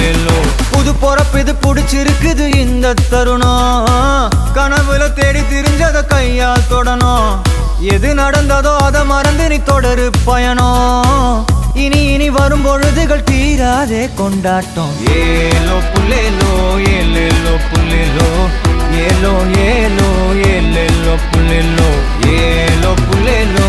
ஏலேலோ. புது பொறப்பு இது புடிச்சிருக்குது இந்த தருணம், கனவுல தேடி திரிஞ்சத கையால் தொடணும். எது நடந்ததோ அதை மறந்து நீ தொடரு பயணம். இனி இனி வரும் பொழுதுகள் தீராதே கொண்டாட்டம். ஏலோ புல்லேலோ ஏலேலோ புல்லேலோ, ஏலோ ஏலோ ஏலேலோ புல்லேலோ, ஏலோ புல்லேலோ